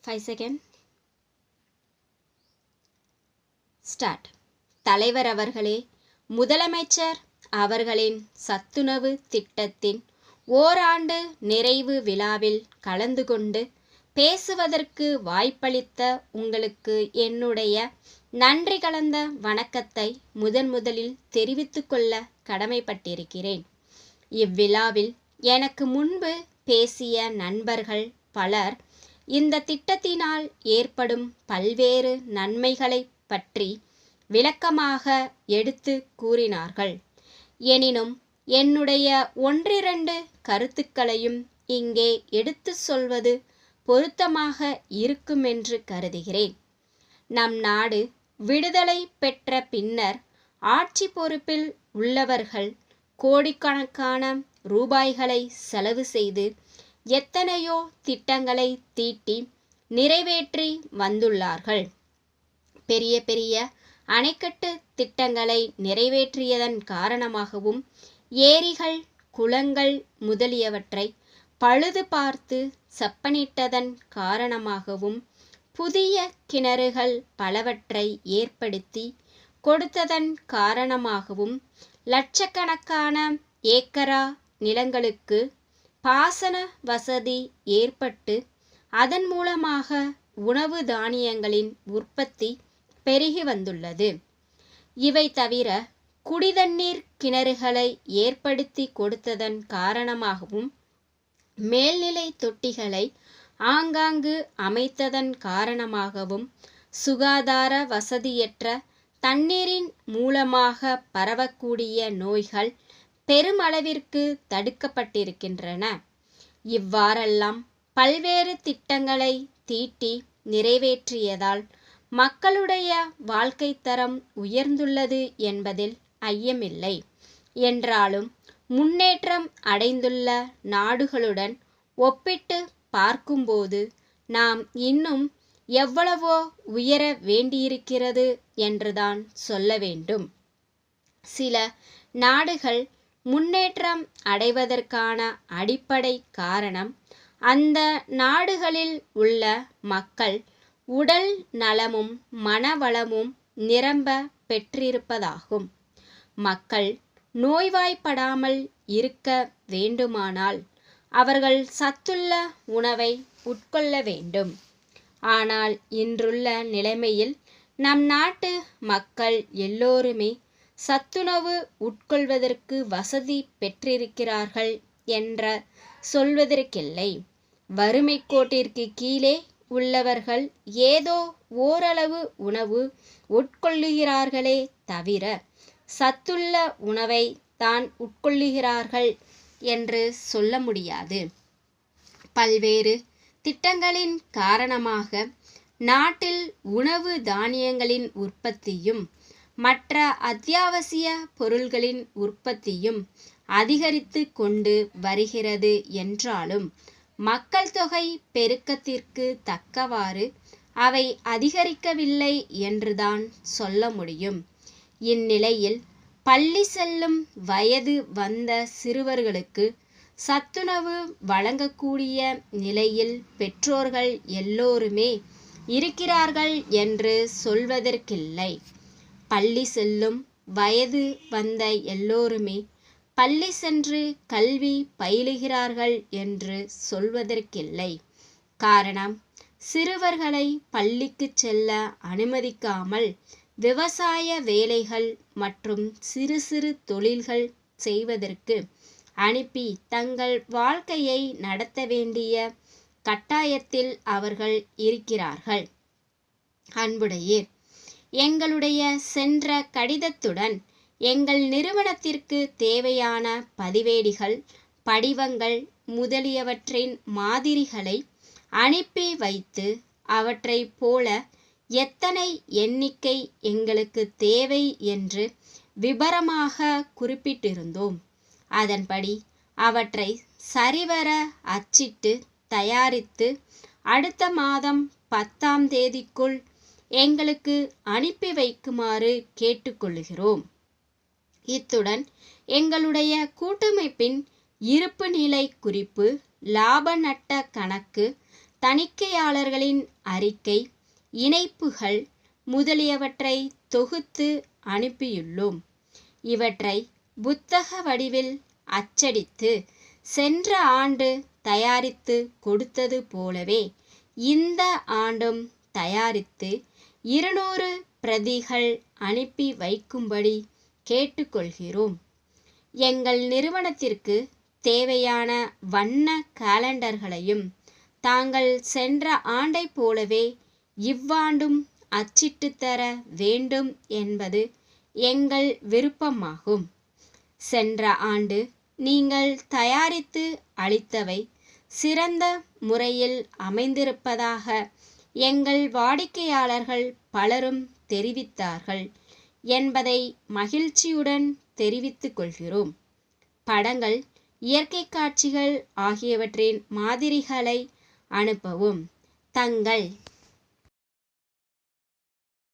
5 second. Start. தலைவர் அவர்களே, முதலமைச்சர் அவர்களின் சத்துணவு திட்டத்தின் ஓராண்டு நிறைவு விழாவில் கலந்து கொண்டு பேசுவதற்கு வாய்ப்பளித்த உங்களுக்கு என்னுடைய நன்றி கலந்த வணக்கத்தை முதலில் தெரிவித்துக் கொள்ள கடமைப்பட்டிருக்கிறேன். இவ்விழாவில் எனக்கு முன்பு பேசிய நண்பர்கள் பலர் இந்த திட்டத்தினால் ஏற்படும் பல்வேறு நன்மைகளை பற்றி விளக்கமாக எடுத்து கூறினார்கள். எனினும் என்னுடைய ஒன்றிரண்டு கருத்துக்களையும் இங்கே எடுத்து சொல்வது பொருத்தமாக இருக்குமென்று கருதுகிறேன். நம் நாடு விடுதலை பெற்ற பின்னர் ஆட்சி பொறுப்பில் உள்ளவர்கள் கோடிக்கணக்கான ரூபாய்களை செலவு செய்து எத்தனையோ திட்டங்களை தீட்டி நிறைவேற்றி வந்துள்ளார்கள். பெரிய பெரிய அணைக்கட்டு திட்டங்களை நிறைவேற்றியதன் காரணமாகவும் ஏரிகள், குளங்கள் முதலியவற்றை பழுது பார்த்து செப்பனிட்டதன் காரணமாகவும் புதிய கிணறுகள் பலவற்றை ஏற்படுத்தி கொடுத்ததன் காரணமாகவும் லட்சக்கணக்கான ஏக்கரா நிலங்களுக்கு பாசன வசதி ஏற்பட்டு அதன் மூலமாக உணவு தானியங்களின் உற்பத்தி பெருகி வந்துள்ளது. இவை தவிர குடிதண்ணீர் கிணறுகளை ஏற்படுத்தி கொடுத்ததன் காரணமாகவும் மேல்நிலை தொட்டிகளை ஆங்காங்கு அமைத்ததன் காரணமாகவும் சுகாதார வசதியற்ற தண்ணீரின் மூலமாக பரவக்கூடிய நோய்கள் பெருமளவிற்கு தடுக்கப்பட்டிருக்கின்றன. இவ்வாறெல்லாம் பல்வேறு திட்டங்களை தீட்டி நிறைவேற்றியதால் மக்களுடைய வாழ்க்கை தரம் உயர்ந்துள்ளது என்பதில் ஐயமில்லை. என்றாலும் முன்னேற்றம் அடைந்துள்ள நாடுகளுடன் ஒப்பிட்டு பார்க்கும்போது நாம் இன்னும் எவ்வளவோ உயர வேண்டியிருக்கிறது என்றுதான் சொல்ல வேண்டும். சில நாடுகள் முன்னேற்றம் அடைவதற்கான அடிப்படை காரணம் அந்த நாடுகளில் உள்ள மக்கள் உடல் நலமும் மனவளமும் நிரம்ப பெற்றிருப்பதாகும். மக்கள் நோய்வாய்ப்படாமல் இருக்க வேண்டுமானால் அவர்கள் சத்துள்ள உணவை உட்கொள்ள வேண்டும். ஆனால் இன்றுள்ள நிலைமையில் நம் நாட்டு மக்கள் எல்லோருமே சத்துணவு உட்கொள்வதற்கு வசதி பெற்றிருக்கிறார்கள் என்ற சொல்வதற்கில்லை. வறுமை கோட்டிற்கு கீழே உள்ளவர்கள் ஏதோ ஓரளவு உணவு உட்கொள்ளுகிறார்களே தவிர சத்துள்ள உணவை தான் உட்கொள்ளுகிறார்கள் என்று சொல்ல முடியாது. பல்வேறு திட்டங்களின் காரணமாக நாட்டில் உணவு தானியங்களின் உற்பத்தியும் மற்ற அத்தியாவசிய பொருள்களின் உற்பத்தியும் அதிகரித்து கொண்டு வருகிறது என்றாலும் மக்கள் தொகை பெருக்கத்திற்கு தக்கவாறு அவை அதிகரிக்கவில்லை என்றுதான் சொல்ல முடியும். இந்நிலையில் பள்ளி செல்லும் வயது வந்த சிறுவர்களுக்கு சத்துணவு வழங்கக்கூடிய நிலையில் பெற்றோர்கள் எல்லோருமே இருக்கிறார்கள் என்று சொல்வதற்கில்லை. பள்ளி செல்லும் வயது வந்த எல்லோருமே பள்ளி சென்று கல்வி பயிலுகிறார்கள் என்று சொல்வதற்கில்லை. காரணம், சிறுவர்களை பள்ளிக்கு செல்ல அனுமதிக்காமல் விவசாய வேலைகள் மற்றும் சிறு சிறு தொழில்கள் செய்வதற்கு அனுப்பி தங்கள் வாழ்க்கையை நடத்த வேண்டிய கட்டாயத்தில் அவர்கள் இருக்கிறார்கள். அன்புடையீர், எங்களுடைய சென்ற கடிதத்துடன் எங்கள் நிறுவனத்திற்கு தேவையான பதிவேடுகள், படிவங்கள் முதலியவற்றின் மாதிரிகளை அனுப்பி வைத்து அவற்றை போல எத்தனை எண்ணிக்கை எங்களுக்கு தேவை என்று விபரமாக குறிப்பிட்டிருந்தோம். அதன்படி அவற்றை சரிவர அச்சிட்டு தயாரித்து அடுத்த மாதம் 10ஆம் தேதிக்குள் எங்களுக்கு அனுப்பி வைக்குமாறு கேட்டுக்கொள்கிறோம். இத்துடன் எங்களுடைய கூட்டமைப்பின் இருப்பு நிலை குறிப்பு, லாப நட்ட கணக்கு தணிக்கையாளர்களின் அறிக்கை, இணைப்புகள் முதலியவற்றை தொகுத்து அனுப்பியுள்ளோம். இவற்றை புத்தக வடிவில் அச்சடித்து சென்ற ஆண்டு தயாரித்து கொடுத்தது போலவே இந்த ஆண்டும் தயாரித்து 200 பிரதிகள் அனுப்பி வைக்கும்படி கேட்டுக்கொள்கிறோம். எங்கள் நிறுவனத்திற்கு தேவையான வண்ண காலண்டர்களையும் தாங்கள் சென்ற ஆண்டைப் போலவே இவ்வாண்டும் அச்சிட்டு தர வேண்டும் என்பது எங்கள் விருப்பமாகும். சென்ற ஆண்டு நீங்கள் தயாரித்து அளித்தவை சிறந்த முறையில் அமைந்திருப்பதாக எங்கள் வாடிக்கையாளர்கள் பலரும் தெரிவித்தார்கள் என்பதை மகிழ்ச்சியுடன் தெரிவித்துக் கொள்கிறோம். படங்கள், இயற்கை காட்சிகள் ஆகியவற்றின் மாதிரிகளை அனுப்பவும். தங்கள்